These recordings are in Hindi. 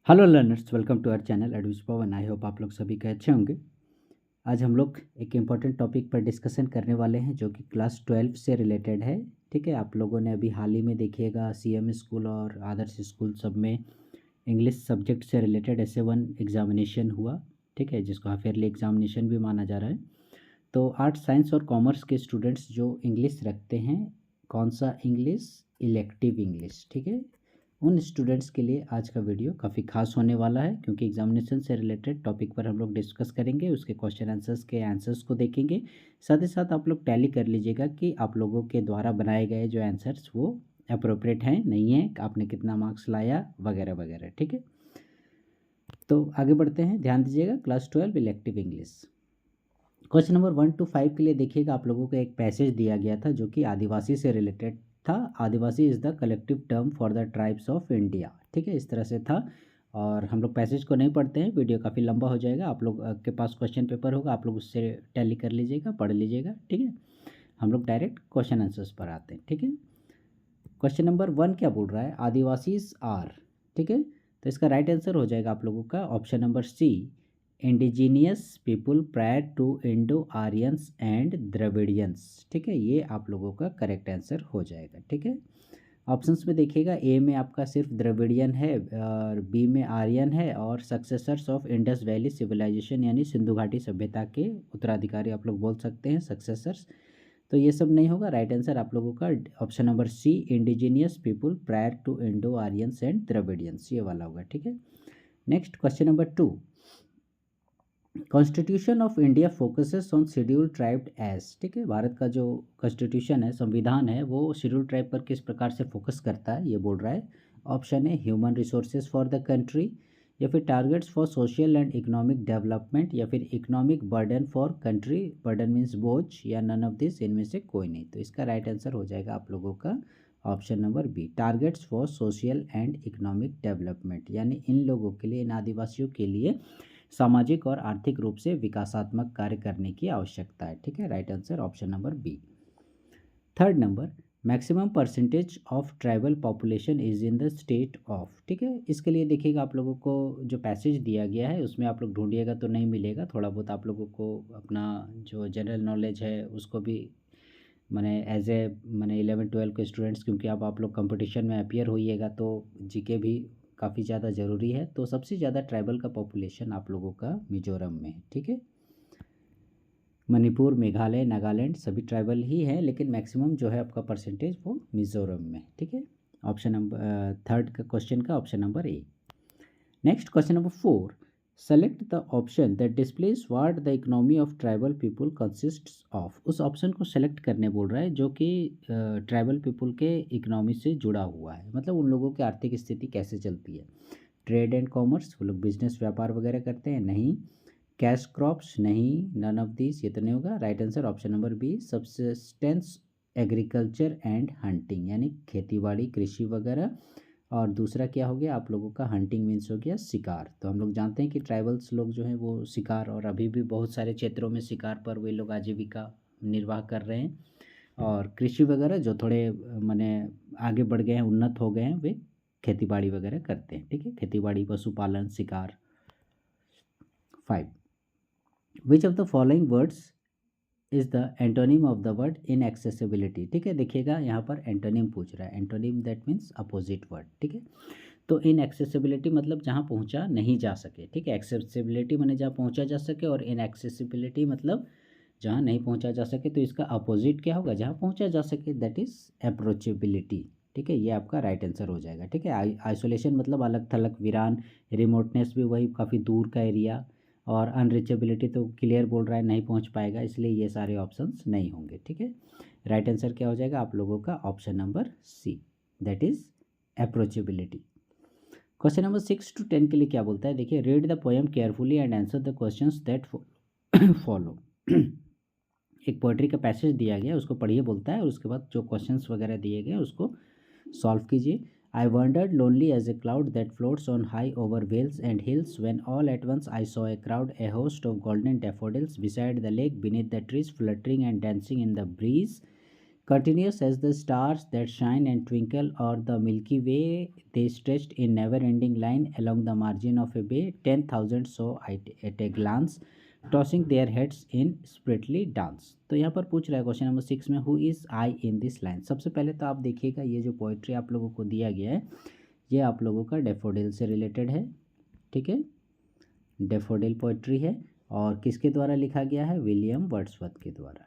Hello learners, welcome to our channel एडविश पवन। आई होप आप लोग सभी के अच्छे होंगे। आज हम लोग एक इम्पॉर्टेंट टॉपिक पर डिस्कशन करने वाले हैं जो कि क्लास 12 से रिलेटेड है। ठीक है, आप लोगों ने अभी हाल ही में देखिएगा सीएम स्कूल और आदर्श स्कूल सब में इंग्लिश सब्जेक्ट से रिलेटेड S1 एग्जामिनेशन हुआ। ठीक है, जिसको हाफ ईयरली एग्जामिनेशन भी माना जा रहा है। तो आर्ट्स, साइंस और कॉमर्स के स्टूडेंट्स जो इंग्लिश रखते हैं, कौन सा इंग्लिश? Elective English. ठीक है, उन स्टूडेंट्स के लिए आज का वीडियो काफ़ी खास होने वाला है, क्योंकि एग्जामिनेशन से रिलेटेड टॉपिक पर हम लोग डिस्कस करेंगे, उसके क्वेश्चन आंसर्स के आंसर्स को देखेंगे। साथ ही साथ आप लोग टैली कर लीजिएगा कि आप लोगों के द्वारा बनाए गए जो आंसर्स वो अप्रोप्रिएट हैं नहीं है, आपने कितना मार्क्स लाया वगैरह वगैरह। ठीक है, तो आगे बढ़ते हैं। ध्यान दीजिएगा, class 12 elective English question number 1 to 5 के लिए देखिएगा, आप लोगों को एक पैसेज दिया गया था जो कि आदिवासी से रिलेटेड था। Adivasi is the collective term for the tribes of India. ठीक है, इस तरह से था। और हम लोग पैसेज को नहीं पढ़ते हैं, वीडियो काफ़ी लंबा हो जाएगा। आप लोग के पास क्वेश्चन पेपर होगा, आप लोग उससे टैली कर लीजिएगा, पढ़ लीजिएगा। ठीक है, हम लोग डायरेक्ट क्वेश्चन आंसर्स पर आते हैं। ठीक है, क्वेश्चन नंबर 1 क्या बोल रहा है? आदिवासीज आर। ठीक है, तो इसका राइट आंसर हो जाएगा आप लोगों का option number C, indigenous people prior to Indo Aryans and Dravidians. ठीक है, ये आप लोगों का करेक्ट आंसर हो जाएगा। ठीक है, ऑप्शंस में देखिएगा, ए में आपका सिर्फ द्रविडियन है, और बी में आर्यन है, और successors of Indus Valley civilization यानी सिंधु घाटी सभ्यता के उत्तराधिकारी आप लोग बोल सकते हैं, सक्सेसर्स। तो ये सब नहीं होगा। राइट आंसर आप लोगों का option number C, indigenous people prior to Indo Aryans and Dravidians, ये वाला होगा। ठीक है, next question number 2, constitution of India focuses on schedule tribe as. ठीक है, भारत का जो कॉन्स्टिट्यूशन है, संविधान है, वो शेड्यूल ट्राइब पर किस प्रकार से फोकस करता है, ये बोल रहा है। ऑप्शन है human resources for the country, या फिर targets for social and economic development, या फिर economic burden for country. Burden means बोझ, या नन ऑफ दिस, इनमें से कोई नहीं। तो इसका राइट आंसर हो जाएगा आप लोगों का option number B, targets for social and economic development, यानी इन लोगों के लिए, इन आदिवासियों के लिए सामाजिक और आर्थिक रूप से विकासात्मक कार्य करने की आवश्यकता है। ठीक है, right answer option number B. Third number, maximum percentage of tribal population is in the state of. ठीक है, इसके लिए देखिएगा, आप लोगों को जो पैसेज दिया गया है उसमें आप लोग ढूंढिएगा तो नहीं मिलेगा। थोड़ा बहुत आप लोगों को अपना जो जनरल नॉलेज है उसको भी मैंने एज ए मैंने 11-12 के स्टूडेंट्स, क्योंकि अब आप लोग कंपटीशन में अपीयर होइएगा तो जीके भी काफ़ी ज़्यादा ज़रूरी है। तो सबसे ज़्यादा ट्राइबल का पॉपुलेशन आप लोगों का मिजोरम में है। ठीक है, मणिपुर, मेघालय, नागालैंड सभी ट्राइबल ही हैं, लेकिन मैक्सिमम जो है आपका परसेंटेज वो मिजोरम में। ठीक है, ऑप्शन नंबर थर्ड का क्वेश्चन का option number A. Next question number 4, select the option that displace what the economy of tribal people consists of. उस ऑप्शन को सेलेक्ट करने बोल रहा है जो कि ट्राइबल पीपल के इकोनॉमी से जुड़ा हुआ है, मतलब उन लोगों की आर्थिक स्थिति कैसे चलती है। ट्रेड एंड कॉमर्स, वो लोग बिजनेस व्यापार वगैरह करते हैं, नहीं। कैश क्रॉप्स, नहीं। नन ऑफ दिस, ये तो नहीं होगा। Right answer option number B, subsistence agriculture and hunting, यानी खेती बाड़ी, कृषि वगैरह। और दूसरा क्या हो गया आप लोगों का, हंटिंग मीन्स हो गया शिकार। तो हम लोग जानते हैं कि ट्राइबल्स लोग जो हैं वो शिकार, और अभी भी बहुत सारे क्षेत्रों में शिकार पर वे लोग आजीविका निर्वाह कर रहे हैं। और कृषि वगैरह जो थोड़े माने आगे बढ़ गए हैं, उन्नत हो गए हैं, वे खेती बाड़ी वगैरह करते हैं। ठीक है, खेती बाड़ी, पशुपालन, शिकार। 5, विच of the following words is the antonym of the word inaccessibility. ठीक है, देखिएगा यहाँ पर एंटोनिम पूछ रहा है, antonym that means opposite word. ठीक है, तो इनएक्सेसिबिलिटी मतलब जहाँ पहुँचा नहीं जा सके। ठीक है, एक्सेसिबिलिटी माने जहाँ पहुँचा जा सके, और इनएक्सेसिबिलिटी मतलब जहाँ नहीं पहुँचा जा सके। तो इसका अपोजिट क्या होगा, जहाँ पहुँचा जा सके, दैट इज़ अप्रोचेबिलिटी। ठीक है, ये आपका राइट आंसर हो जाएगा। ठीक है, आइसोलेशन मतलब अलग थलग, वीरान। रिमोटनेस भी वही काफ़ी दूर का एरिया। और अनरीचेबिलिटी तो क्लियर बोल रहा है, नहीं पहुंच पाएगा, इसलिए ये सारे ऑप्शंस नहीं होंगे। ठीक है, राइट आंसर क्या हो जाएगा आप लोगों का option number C, that is approachability. Question number 6 to 10 के लिए क्या बोलता है, देखिए, read the poem carefully and answer the questions that follow. एक पोएट्री का पैसेज दिया गया, उसको पढ़िए बोलता है, और उसके बाद जो क्वेश्चंस वगैरह दिए गए उसको सॉल्व कीजिए। I wandered lonely as a cloud that floats on high over vales and hills, when all at once I saw a crowd, a host of golden daffodils beside the lake, beneath the trees, fluttering and dancing in the breeze. Continuous as the stars that shine and twinkle or the Milky Way, they stretched in never-ending line along the margin of a bay. 10,000 saw at a glance, tossing their heads in sprightly dance. तो यहाँ पर पूछ रहा है क्वेश्चन नंबर 6 में, who is I in this line. सबसे पहले तो आप देखिएगा ये जो पोइट्री आप लोगों को दिया गया है ये आप लोगों का डेफोडिल से रिलेटेड है, ठीक है, डेफोडिल पोइट्री है और किसके द्वारा लिखा गया है, विलियम वर्ड्सवर्थ के द्वारा,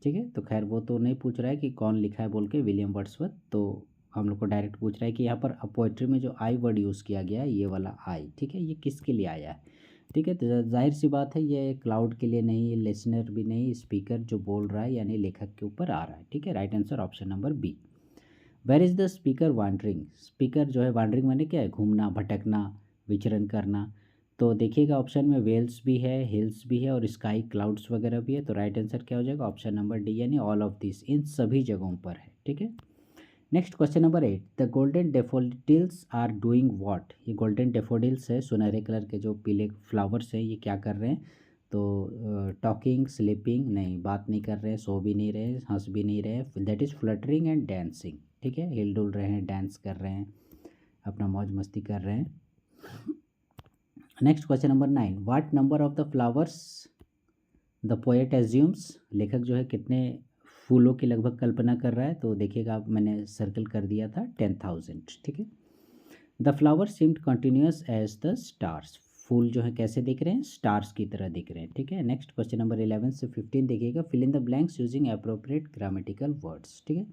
ठीक है। तो खैर वो तो नहीं पूछ रहा है कि कौन लिखा है बोल के, विलियम वर्ड्सवर्थ, तो हम लोग को डायरेक्ट पूछ रहा है कि यहाँ पर पोइट्री में जो आई वर्ड यूज़ किया गया है ये वाला आई, ठीक है, ये किसके लिए आया है, ठीक है। तो जाहिर सी बात है ये क्लाउड के लिए नहीं, लिसनर भी नहीं, स्पीकर जो बोल रहा है यानी लेखक के ऊपर आ रहा है, ठीक है। Right answer option number B. Where is the speaker wandering. Speaker जो है वांडरिंग माने क्या है, घूमना, भटकना, विचरण करना। तो देखिएगा ऑप्शन में वेल्स भी है, हिल्स भी है और स्काई क्लाउड्स वगैरह भी है। तो राइट आंसर क्या हो जाएगा, ऑप्शन नंबर डी यानी ऑल ऑफ दिस, इन सभी जगहों पर है, ठीक है। Next question number 8, the golden daffodils are doing what. ये गोल्डन डेफोडिल्स है, सुनहरे कलर के जो पीले फ्लावर्स हैं, ये क्या कर रहे हैं, तो टॉकिंग, स्लीपिंग नहीं, बात नहीं कर रहे हैं, सो भी नहीं रहे, हंस भी नहीं रहे, that is fluttering and dancing, ठीक है, हिल डुल रहे हैं, डांस कर रहे हैं, अपना मौज मस्ती कर रहे हैं। Next question number 9, what number of the flowers the poet assumes. लेखक जो है कितने फूलों की लगभग कल्पना कर रहा है, तो देखिएगा आप मैंने सर्कल कर दिया था 10,000, ठीक है। The flower seemed continuous as the stars. फूल जो है कैसे दिख रहे हैं, स्टार्स की तरह दिख रहे हैं, ठीक है। नेक्स्ट क्वेश्चन नंबर 11 से 15 देखिएगा, fill in the blanks using appropriate grammatical words, ठीक है।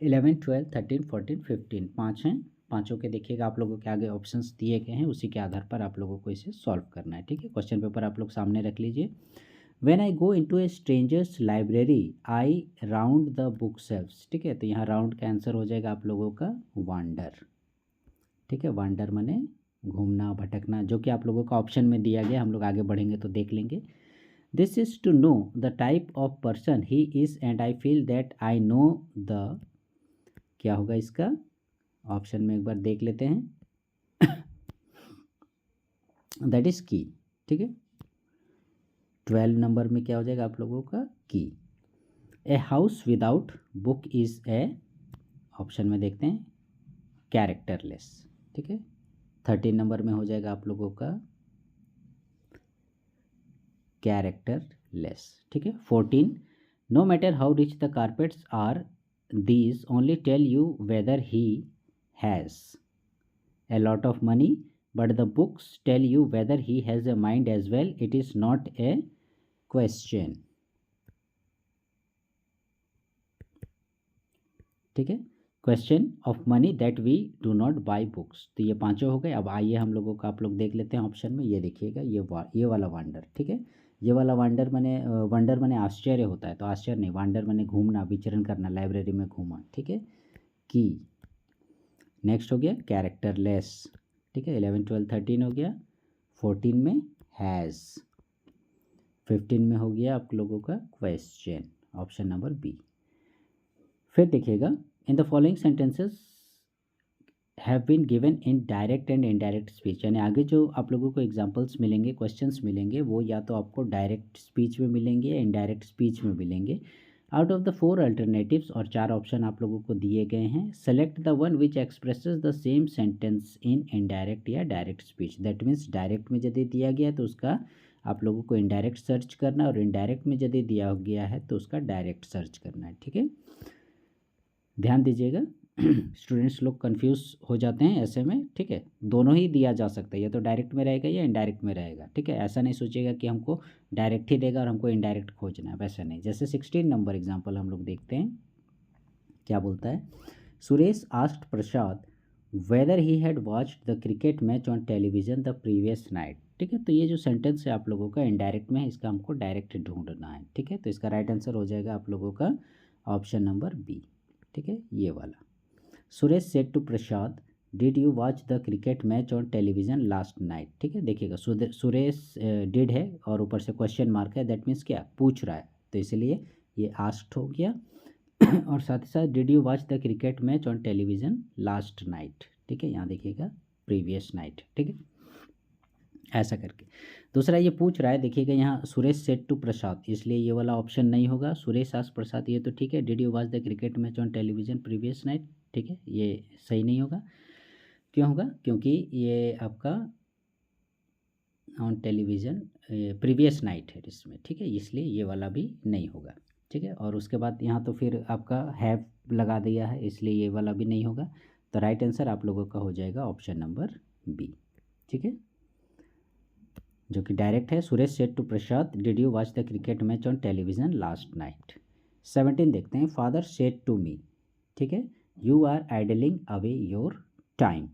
11, 12, 13, 14, 15 पाँच हैं, पाँचों के देखिएगा आप लोगों के आगे ऑप्शंस दिए गए हैं, उसी के आधार पर आप लोगों को इसे सॉल्व करना है, ठीक है। क्वेश्चन पेपर आप लोग सामने रख लीजिए। When I go into a stranger's library, I round the book shelves, ठीक है। तो यहाँ राउंड का आंसर हो जाएगा आप लोगों का वांडर, ठीक है। वांडर माने घूमना, भटकना, जो कि आप लोगों का ऑप्शन में दिया गया, हम लोग आगे बढ़ेंगे तो देख लेंगे। This is to know the type of person he is and I feel that I know the, क्या होगा इसका, ऑप्शन में एक बार देख लेते हैं, दैट इज़ की, ठीक है। 12 नंबर में क्या हो जाएगा आप लोगों का, की। A house without book is a, option में देखते हैं, कैरेक्टरलेस, ठीक है। 13 नंबर में हो जाएगा आप लोगों का कैरेक्टरलेस, ठीक है। 14, no matter how rich the carpets are these only tell you whether he has a lot of money, but the books tell you whether he has a mind as well. It is not a question, ठीक है। Question of money that we do not buy books. तो ये पांचों हो गए। अब आइए हम लोगों का आप लोग देख लेते हैं ऑप्शन में, ये देखिएगा ये वाला वांडर, ठीक है। ये वाला वंडर माने आश्चर्य होता है, तो आश्चर्य नहीं, वांडर माने घूमना, विचरण करना, लाइब्रेरी में घूमा, ठीक है। की। नेक्स्ट हो गया कैरेक्टरलेस, ठीक है। 11, 12, 13 हो गया। 14 में हैज़। 15 में हो गया आप लोगों का क्वेश्चन, ऑप्शन नंबर बी। फिर देखिएगा, in the following sentences have been given in direct and indirect speech, यानी आगे जो आप लोगों को एग्जांपल्स मिलेंगे, क्वेश्चंस मिलेंगे, वो या तो आपको डायरेक्ट स्पीच में मिलेंगे या इनडायरेक्ट स्पीच में मिलेंगे। आउट ऑफ द 4 अल्टरनेटिव्स, और 4 ऑप्शन आप लोगों को दिए गए हैं, select the one which expresses the same sentence in indirect या direct speech. That means direct में यदि दिया गया है तो उसका आप लोगों को इनडायरेक्ट सर्च करना, और इनडायरेक्ट में यदि दिया गया है तो उसका डायरेक्ट सर्च करना है, ठीक है। ध्यान दीजिएगा, स्टूडेंट्स लोग कंफ्यूज हो जाते हैं ऐसे में, ठीक है। दोनों ही दिया जा सकता है, या तो डायरेक्ट में रहेगा या इनडायरेक्ट में रहेगा, ठीक है। ऐसा नहीं सोचिएगा कि हमको डायरेक्ट ही देगा और हमको इनडायरेक्ट खोजना है, वैसा नहीं। जैसे 16 नंबर एग्जाम्पल हम लोग देखते हैं, क्या बोलता है, Suresh asked Prasad weather he had watched the cricket match on television the previous night, ठीक है। तो ये जो सेंटेंस है आप लोगों का इनडायरेक्ट में है, इसका हमको डायरेक्ट ढूंढना है, ठीक है। तो इसका राइट आंसर हो जाएगा आप लोगों का ऑप्शन नंबर बी, ठीक है, ये वाला। Suresh said to Prasad did you watch the cricket match on television last night, ठीक है। देखिएगा सुरेश डिड है और ऊपर से क्वेश्चन मार्क है, दैट मीन्स क्या, पूछ रहा है, तो इसलिए ये आस्क्ड हो गया। और साथ ही साथ did you watch the cricket match on television last night, ठीक है। यहाँ देखिएगा प्रीवियस नाइट, ठीक है। ऐसा करके। दूसरा ये पूछ रहा है, देखिएगा यहाँ सुरेश सेड टू प्रसाद, इसलिए ये वाला ऑप्शन नहीं होगा। सुरेश आस प्रसाद ये तो ठीक है। Did you watch the cricket match on television previous night, ठीक है, ये सही नहीं होगा। क्यों होगा? क्योंकि ये आपका ऑन टेलीविज़न प्रीवियस नाइट है इसमें, ठीक है, इसलिए ये वाला भी नहीं होगा, ठीक है। और उसके बाद यहाँ तो फिर आपका हैव लगा दिया है, इसलिए ये वाला भी नहीं होगा। तो राइट आंसर आप लोगों का हो जाएगा ऑप्शन नंबर बी, ठीक है, जो कि डायरेक्ट है। Suresh said to Prasad, did you watch the cricket match on television last night. 17 देखते हैं। फादर सेड टू मी, ठीक है, you are idling away your time.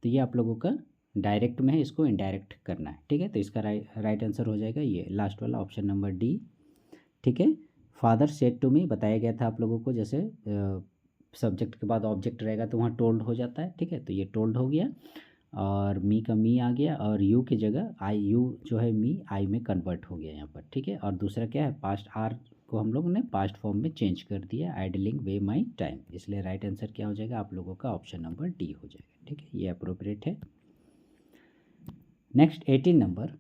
तो ये आप लोगों का डायरेक्ट में है, इसको इनडायरेक्ट करना है, ठीक है। तो इसका राइट आंसर हो जाएगा ये लास्ट वाला ऑप्शन नंबर डी, ठीक है। फादर सेड टू मी बताया गया था आप लोगों को, जैसे सब्जेक्ट के बाद ऑब्जेक्ट रहेगा तो वहाँ टोल्ड हो जाता है, ठीक है। तो ये टोल्ड हो गया, और मी का मी आ गया, और यू की जगह आई, यू जो है मी आई में कन्वर्ट हो गया यहाँ पर, ठीक है। और दूसरा क्या है, पास्ट आर को हम लोगों ने पास्ट फॉर्म में चेंज कर दिया, आइडलिंग वे माई टाइम, इसलिए राइट आंसर क्या हो जाएगा आप लोगों का ऑप्शन नंबर डी हो जाएगा, ठीक है, ये अप्रोप्रिएट है। Next 18 number,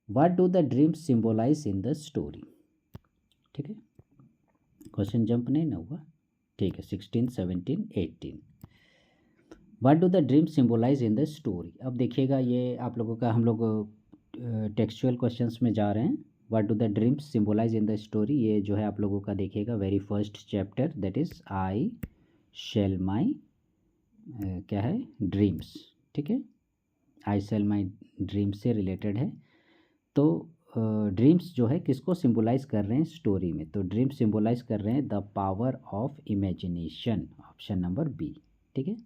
what do the dreams symbolise in the story, ठीक है, क्वेश्चन जंप नहीं ना हुआ, ठीक है। 16, 17, 18, what do the dream symbolise in the story. अब देखिएगा ये आप लोगों का, हम लोग टेक्सचुअल क्वेश्चंस में जा रहे हैं। What do the dreams symbolise in the story, ये जो है आप लोगों का देखिएगा very first chapter, that is I shall माई क्या है, ड्रीम्स, ठीक है, आई शेल माई ड्रीम्स से रिलेटेड है। तो ड्रीम्स जो है किसको सिम्बोलाइज कर रहे हैं स्टोरी में, तो ड्रीम्स सिम्बोलाइज कर रहे हैं the power of imagination, option number B, ठीक है।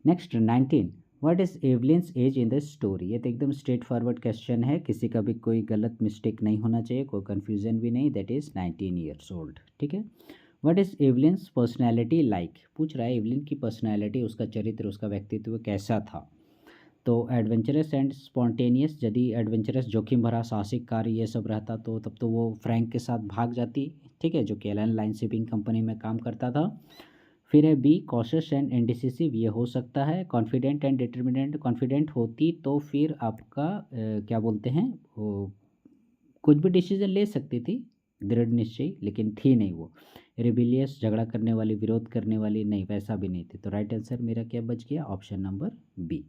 Next 19, what is Eveline's age in the story. ये तो एकदम स्ट्रेट फॉरवर्ड क्वेश्चन है, किसी का भी कोई गलत मिस्टेक नहीं होना चाहिए, कोई कन्फ्यूजन भी नहीं, दैट इज़ 19 ईयर्स ओल्ड, ठीक है। व्हाट इज़ एवलिन्स पर्सनैलिटी लाइक, पूछ रहा है एवलिन की पर्सनैलिटी, उसका चरित्र, उसका व्यक्तित्व कैसा था। तो एडवेंचरस एंड स्पॉन्टेनियस, यदि एडवेंचरस जोखिम भरा साहसिक कार्य ये सब रहता तो तब तो वो फ्रैंक के साथ भाग जाती, ठीक है, जो कि एलन लाइन शिपिंग कंपनी में काम करता था। फिर है बी कॉशियस एंड इंडिसिसिव, ये हो सकता है। कॉन्फिडेंट एंड डिटर्मिनेंट, कॉन्फिडेंट होती तो फिर आपका क्या बोलते हैं वो, कुछ भी डिसीजन ले सकती थी, दृढ़ निश्चय, लेकिन थी नहीं वो। रिबिलियस, झगड़ा करने वाली, विरोध करने वाली, नहीं वैसा भी नहीं थी। तो राइट आंसर मेरा क्या बच गया, ऑप्शन नंबर बी,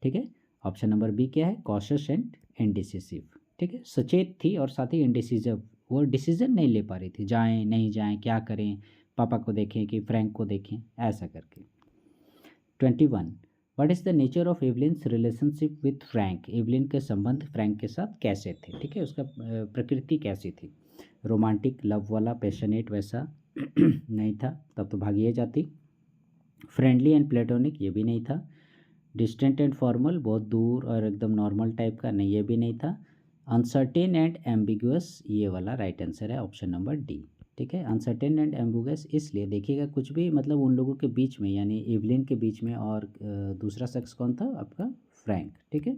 ठीक है। ऑप्शन नंबर बी क्या है, कॉशियस एंड इंडिसिसिव, ठीक है, सचेत थी और साथ ही इंडिसिसिव, वो डिसीजन नहीं ले पा रही थी, जाएं नहीं जाएं, क्या करें, पापा को देखें कि फ्रैंक को देखें, ऐसा करके। 21, what is the nature of Eveline's relationship with Frank, Eveline के संबंध फ्रैंक के साथ कैसे थे, ठीक है, उसका प्रकृति कैसी थी। रोमांटिक, लव वाला, पैशनेट वैसा नहीं था, तब तो भागिए जाती। फ्रेंडली एंड प्लेटोनिक, ये भी नहीं था। डिस्टेंट एंड फॉर्मल, बहुत दूर और एकदम नॉर्मल टाइप का, नहीं ये भी नहीं था। अनसर्टेन एंड एम्बिगुअस, ये वाला राइट आंसर है ऑप्शन नंबर डी, ठीक है। अनसर्टेन एंड एम्बिगुअस इसलिए, देखिएगा कुछ भी मतलब उन लोगों के बीच में, यानी एवलिन के बीच में, और दूसरा शख्स कौन था आपका, फ्रैंक, ठीक है।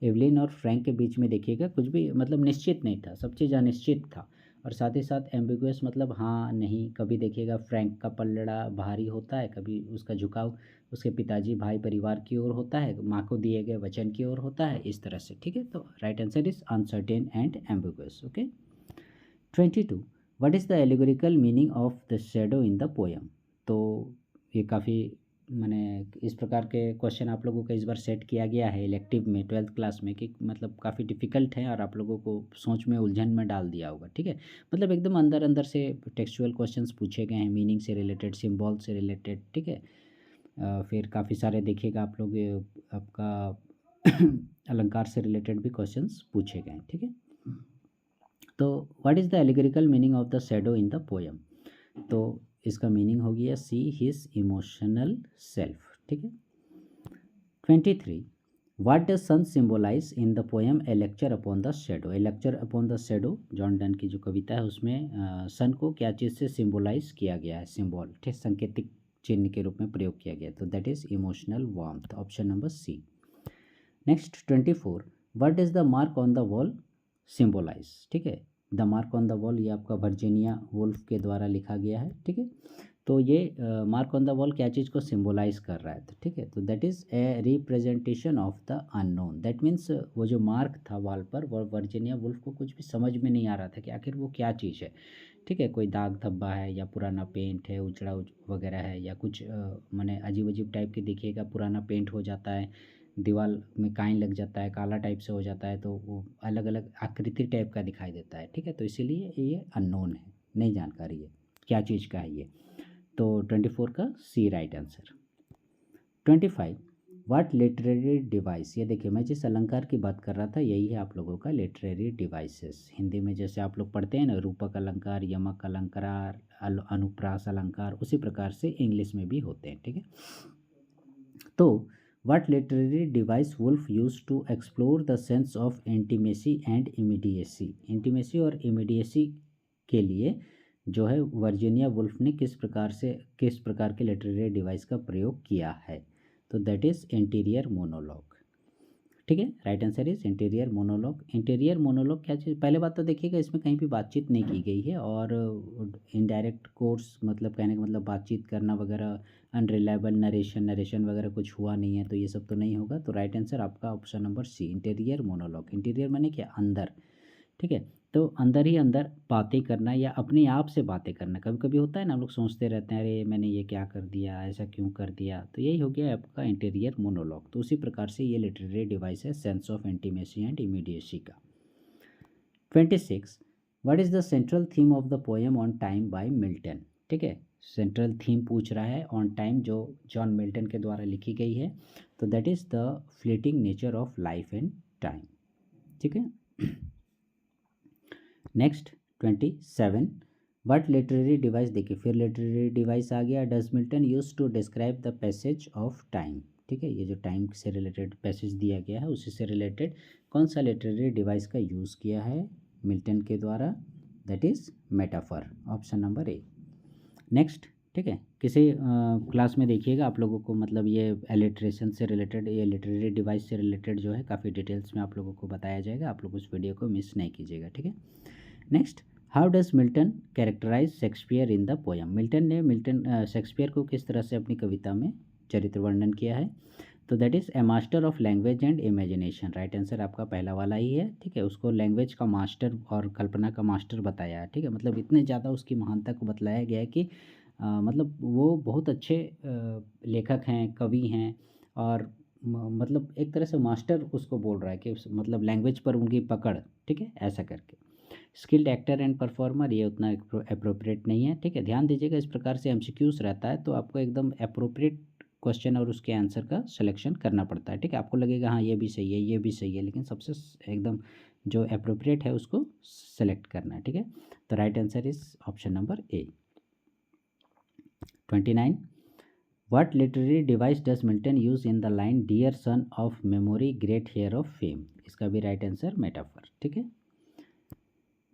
एवलिन और फ्रैंक के बीच में देखिएगा कुछ भी मतलब निश्चित नहीं था, सब चीज़ अनिश्चित था। और साथ ही साथ एम्बिगुअस मतलब हाँ नहीं, कभी देखिएगा फ्रैंक का पलड़ा भारी होता है, कभी उसका झुकाव उसके पिताजी भाई परिवार की ओर होता है, माँ को दिए गए वचन की ओर होता है, इस तरह से, ठीक है। तो right answer is uncertain and ambiguous, okay. 22, what is the allegorical meaning of the shadow in the poem. तो ये काफ़ी मैंने इस प्रकार के क्वेश्चन आप लोगों को इस बार सेट किया गया है इलेक्टिव में 12th क्लास में, कि मतलब काफ़ी डिफ़िकल्ट है और आप लोगों को सोच में उलझन में डाल दिया होगा, ठीक है। मतलब एकदम अंदर अंदर से टेक्सचुअल क्वेश्चंस पूछे गए हैं, मीनिंग से रिलेटेड, सिम्बॉल से रिलेटेड, ठीक है। फिर काफ़ी सारे देखिएगा आप लोग आपका अलंकार से रिलेटेड भी क्वेश्चंस पूछे गए हैं, ठीक है। तो what is the allegorical meaning of the shadow in the poem, तो इसका मीनिंग हो गया सी हिज इमोशनल सेल्फ, ठीक है। 23, what does sun symbolize in the poem a lecture upon the shadow. A lecture upon the shadow, John Donne की जो कविता है उसमें सन को क्या चीज़ से सिम्बोलाइज किया गया है, सिम्बॉल, ठीक, संकेतिक चिन्ह के रूप में प्रयोग किया गया, तो that is emotional warmth, option number C. Next 24, what is the mark on the wall symbolize, ठीक है। The mark on the wall ये आपका वर्जीनिया वुल्फ के द्वारा लिखा गया है, ठीक है। तो ये मार्क ऑन द वॉल क्या चीज़ को सिम्बोलाइज कर रहा है, तो ठीक है, तो that is a representation of the unknown. That means वो जो मार्क था वॉल पर, वो वर्जीनिया वुल्फ को कुछ भी समझ में नहीं आ रहा था कि आखिर वो क्या चीज़ है, ठीक है, कोई दाग धब्बा है या पुराना पेंट है, उजड़ा वगैरह है, या कुछ माने अजीब अजीब टाइप की देखिएगा, पुराना पेंट हो जाता है, दीवार में काइन लग जाता है, काला टाइप से हो जाता है, तो वो अलग अलग आकृति टाइप का दिखाई देता है, ठीक है, तो इसीलिए ये अननोन है, नई जानकारी है, क्या चीज़ का है ये। तो 24 का C right answer. 25 what literary device, ये देखिए मैं जिस अलंकार की बात कर रहा था यही है आप लोगों का लिटरेरी डिवाइसेस। हिंदी में जैसे आप लोग पढ़ते हैं ना, रूपक अलंकार, यमक अलंकार, अनुप्रास अलंकार, उसी प्रकार से इंग्लिश में भी होते हैं, ठीक है। तो what literary device Woolf use to explore the sense of intimacy and immediacy, intimacy और इमीडिएसी के लिए जो है वर्जीनिया वुल्फ ने किस प्रकार के लिटरेरी डिवाइस का प्रयोग किया है, तो दैट इज़ इंटीरियर मोनोलॉग, ठीक है, right answer is interior monologue. Interior monologue क्या चीज़, पहले बात तो देखिएगा इसमें कहीं भी बातचीत नहीं की गई है, और इनडायरेक्ट कोर्स मतलब कहने का मतलब बातचीत करना वगैरह, अनरिलायबल नरेशन वगैरह कुछ हुआ नहीं है, तो ये सब तो नहीं होगा, तो राइट आंसर आपका option number C, interior monologue. Interior माने क्या, अंदर, ठीक है, तो अंदर ही अंदर बातें करना या अपने आप से बातें करना। कभी कभी होता है ना, हम लोग सोचते रहते हैं अरे मैंने ये क्या कर दिया, ऐसा क्यों कर दिया, तो यही हो गया आपका इंटीरियर मोनोलॉग। तो उसी प्रकार से ये लिटरेरी डिवाइस है sense of intimacy and immediacy का। 26 what is the central theme of the poem on time by Milton, ठीक है, सेंट्रल थीम पूछ रहा है ऑन टाइम जो जॉन मिल्टन के द्वारा लिखी गई है, तो that is the fleeting nature of life and time, ठीक है। नेक्स्ट 27 व्हाट लिटरेरी डिवाइस, देखिए फिर लिटरेरी डिवाइस आ गया, does Milton use to describe the passage of time, ठीक है, ये जो टाइम से रिलेटेड पैसेज दिया गया है उसी से रिलेटेड कौन सा लिटरेरी डिवाइस का यूज़ किया है मिल्टन के द्वारा, that is metaphor, option number A. Next, ठीक है, किसी क्लास में देखिएगा आप लोगों को मतलब ये एलिट्रेशन से रिलेटेड, ये लिटरेरी डिवाइस से रिलेटेड जो है काफ़ी डिटेल्स में आप लोगों को बताया जाएगा, आप लोग उस वीडियो को मिस नहीं कीजिएगा, ठीक है। Next, how does Milton characterize Shakespeare in the poem, Milton Shakespeare को किस तरह से अपनी कविता में चरित्र वर्णन किया है, तो that is a master of language and imagination, right answer आपका पहला वाला ही है, ठीक है, उसको लैंग्वेज का मास्टर और कल्पना का मास्टर बताया है, ठीक है, मतलब इतने ज़्यादा उसकी महानता को बतलाया गया है कि मतलब वो बहुत अच्छे लेखक हैं, कवि हैं, और मतलब एक तरह से मास्टर उसको बोल रहा है कि मतलब लैंग्वेज पर उनकी पकड़, ठीक है, ऐसा करके। स्किल्ड एक्टर एंड परफॉर्मर, ये उतना अप्रोप्रिएट नहीं है, ठीक है, ध्यान दीजिएगा इस प्रकार से एमसीक्यूज रहता है तो आपको एकदम अप्रोप्रिएट क्वेश्चन और उसके आंसर का सिलेक्शन करना पड़ता है, ठीक है, आपको लगेगा हाँ ये भी सही है, ये भी सही है, लेकिन सबसे एकदम जो अप्रोप्रिएट है उसको सेलेक्ट करना है, ठीक है, तो right answer is option number A. 29 what literary device does Milton use in the line dear son of memory great heir of fame, इसका भी राइट आंसर मेटाफर, ठीक है,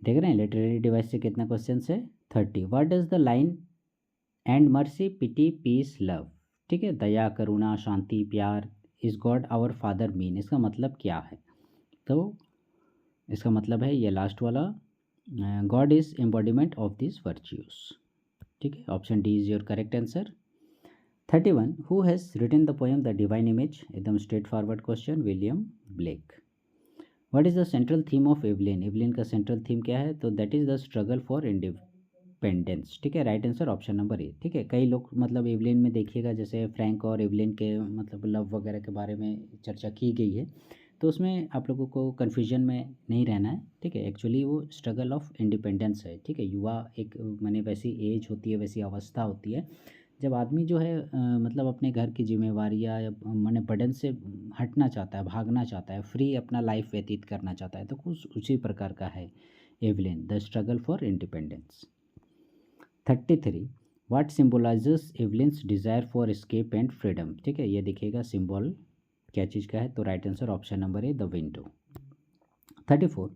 देख रहे हैं लिटरेरी डिवाइस से कितना क्वेश्चन है। 30 what does the line and mercy pity peace love, ठीक है, दया करुणा शांति प्यार is God our father mean, इसका मतलब क्या है, तो इसका मतलब है ये लास्ट वाला, God is embodiment of this virtues, ठीक है, option D is your correct answer. 31 who has written the poem the divine image, एकदम straight forward question, William Blake. What is the central theme of Eveline, Eveline का सेंट्रल थीम क्या है, तो that is the struggle for independence, ठीक है, right answer option number A, ठीक है, कई लोग मतलब एवलिन में देखिएगा जैसे फ्रैंक और एवलिन के मतलब लव वगैरह के बारे में चर्चा की गई है, तो उसमें आप लोगों को कन्फ्यूजन में नहीं रहना है, ठीक है, एक्चुअली वो स्ट्रगल ऑफ इंडिपेंडेंस है, ठीक है, युवा एक माने वैसी एज होती है, वैसी अवस्था होती है जब आदमी जो है मतलब अपने घर की जिम्मेवारियाँ या माने बर्डन से हटना चाहता है, भागना चाहता है, फ्री अपना लाइफ व्यतीत करना चाहता है, तो कुछ उसी प्रकार का है Eveline, the struggle for independence. 33 what symbolizes Eveline's desire for escape and freedom, ठीक है, ये देखिएगा सिंबल क्या चीज़ का है, तो right answer option number A the window. 34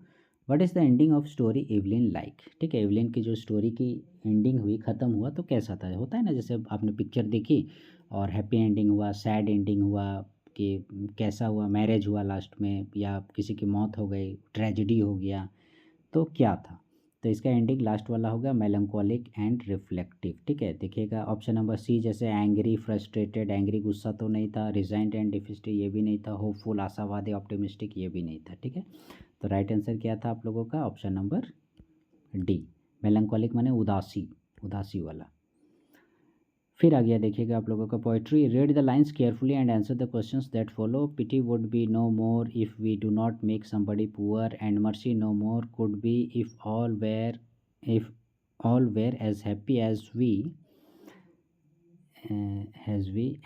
what is the ending of story Evelyn like, ठीक है, एवलिन की जो स्टोरी की एंडिंग हुई, ख़त्म हुआ, तो कैसा था, होता है ना जैसे आपने पिक्चर देखी और हैप्पी एंडिंग हुआ, सैड एंडिंग हुआ, कि कैसा हुआ, मैरिज हुआ लास्ट में या किसी की मौत हो गई, ट्रेजिडी हो गया, तो क्या था, तो इसका एंडिंग लास्ट वाला होगा मेलंकोलिक एंड रिफ्लेक्टिव, ठीक है। देखिएगा ऑप्शन नंबर सी, जैसे एंग्री, फ्रस्ट्रेटेड, एंग्री गुस्सा तो नहीं था, रिजाइंड एंड डिफिस्टेड ये भी नहीं था, होपफुल आशावादी ऑप्टिमिस्टिक ये भी नहीं था, ठीक है। तो राइट आंसर क्या था आप लोगों का? ऑप्शन नंबर डी, मेलंकोलिक माने उदासी, उदासी वाला। फिर आ गया देखिएगा आप लोगों का poetry. Read the lines carefully and answer the questions that follow. Pity would be no more if we do not make somebody poor, and mercy no more could be if all were as happy as we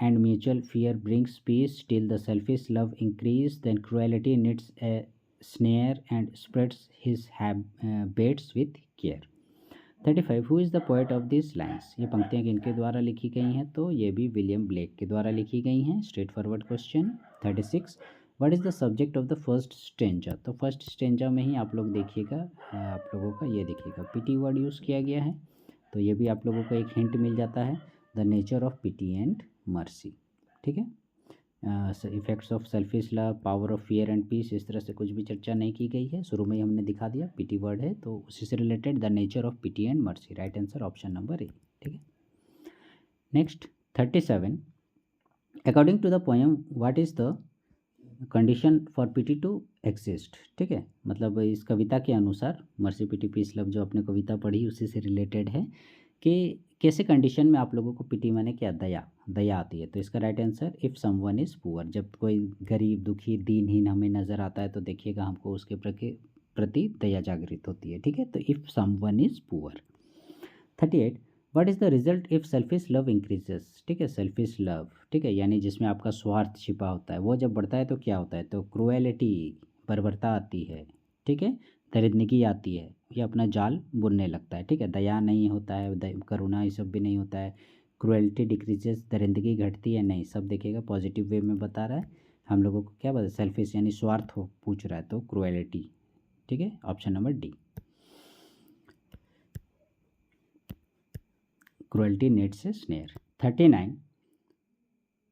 and mutual fear brings peace till the selfish love increase, then cruelty knits a snare and spreads his baits with care. 35 who is the poet of this lines. ये पंक्तियाँ किनके द्वारा लिखी गई हैं? तो ये भी विलियम ब्लेक के द्वारा लिखी गई हैं। Straight forward question. 36 what is the subject of the first stanza. तो फर्स्ट स्टेंजा में ही आप लोग देखिएगा, आप लोगों का ये देखिएगा पिटी वर्ड यूज़ किया गया है, तो ये भी आप लोगों को एक हिंट मिल जाता है, the nature of pity and mercy, ठीक है। Effects of selfish love, power of fear and peace, इस तरह से कुछ भी चर्चा नहीं की गई है, शुरू में ही हमने दिखा दिया पिटी वर्ड है तो उसी से related the nature of pity and mercy. Right answer option number A, ठीक है। Next 37 according to the poem what is the condition for pity to exist, ठीक है। मतलब इस कविता के अनुसार मर्सी पिटी पीस लव जो आपने कविता पढ़ी उसी से रिलेटेड है कि कैसे कंडीशन में आप लोगों को पिटी माने क्या, दया, दया आती है। तो इसका right answer if someone is poor, जब कोई गरीब दुखी दीनहीन हमें नज़र आता है तो देखिएगा हमको उसके प्रति दया जागृत होती है, ठीक है। तो if someone is poor. 38 what is the result if selfish love increases, ठीक है। सेल्फिश लव, ठीक है, यानी जिसमें आपका स्वार्थ छिपा होता है, वो जब बढ़ता है तो क्या होता है? तो क्रुएलिटी, बर्बरता आती है, ठीक है, दरिद्रगी आती है, ये अपना जाल बुनने लगता है, ठीक है। दया नहीं होता है, करुणा ये सब भी नहीं होता है, क्रुएलिटी डिक्रीजेस, दरिद्रगी घटती है, नहीं, सब देखिएगा पॉजिटिव वे में बता रहा है हम लोगों को। क्या बता, सेल्फिश यानी स्वार्थ हो पूछ रहा है तो क्रुएलिटी, ठीक है, option number D, cruelty nets A snare. 39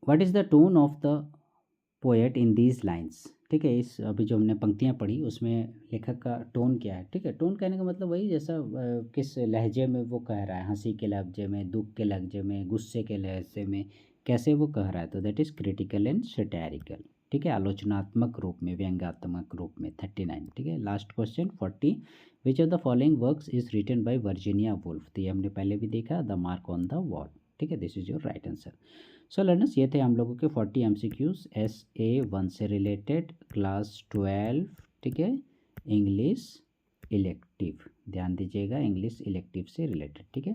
what is the tone of the poet in these lines, ठीक है। इस अभी जो हमने पंक्तियाँ पढ़ी उसमें लेखक का टोन क्या है, ठीक है। टोन कहने का मतलब वही जैसा किस लहजे में वो कह रहा है, हंसी के लहजे में, दुख के लहजे में, गुस्से के लहजे में, कैसे वो कह रहा है, तो दैट इज़ क्रिटिकल एंड सैटारिकल, ठीक है, आलोचनात्मक रूप में, व्यंग्यात्मक रूप में। 39, ठीक है। Last question 40 which of the following works is written by Virginia Woolf. तो ये हमने पहले भी देखा, the mark on the wall, ठीक है, this is your right answer. So learners ये थे हम लोगों के 40 MCQs SA1 से रिलेटेड, क्लास 12, ठीक है, इंग्लिश इलेक्टिव, ध्यान दीजिएगा, इंग्लिश इलेक्टिव से रिलेटेड, ठीक है।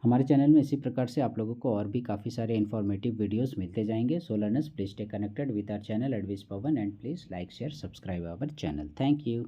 हमारे चैनल में इसी प्रकार से आप लोगों को और भी काफ़ी सारे इन्फॉर्मेटिव वीडियोस मिलते जाएंगे। So learners please stay connected with our channel एडविस Pawan and please like share subscribe our channel. Thank you.